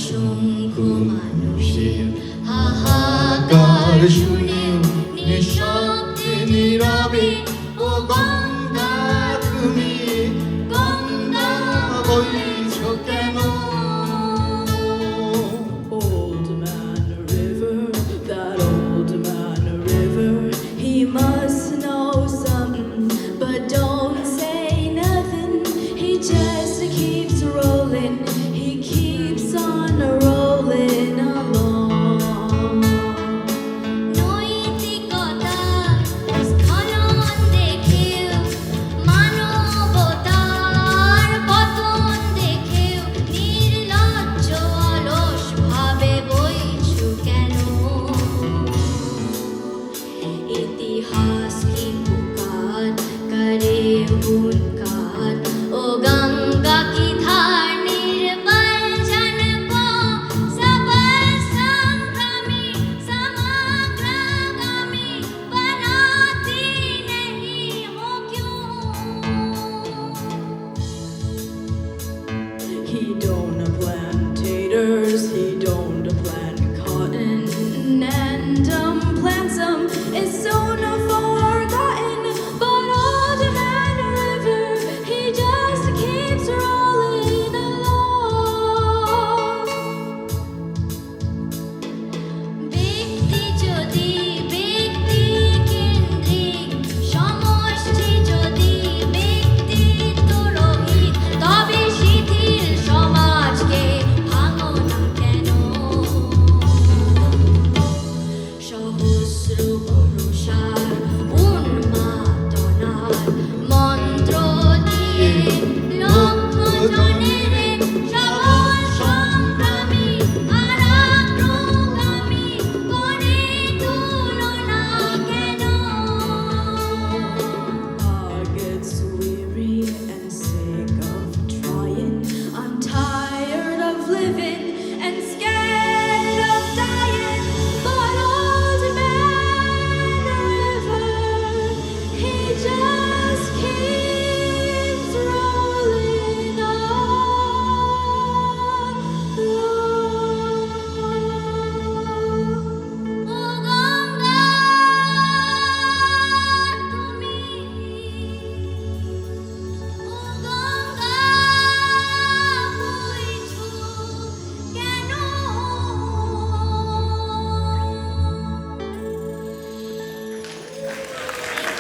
অসংখ্য মানুষের হাহাকার শুনে নিঃশব্দে নীরবে ও গঙ্গা তুমি গঙ্গা বইছো কেন? Old man river, that old man river, he must know something, but don't say nothing. He just keeps rolling, he keeps on rolling along. নৈতিকতা স্খলন দেখেও মানবতার পতন দেখেও নির্লজ্জ অলস ভাবে বইছো কেন? ইতিহাস কি পুকার করে হুঙ্কার ও গঙ্गा की धार निर्बल जन को सबल संग्रामी समग्रगामी बनाती नहीं हो क्यों? He don't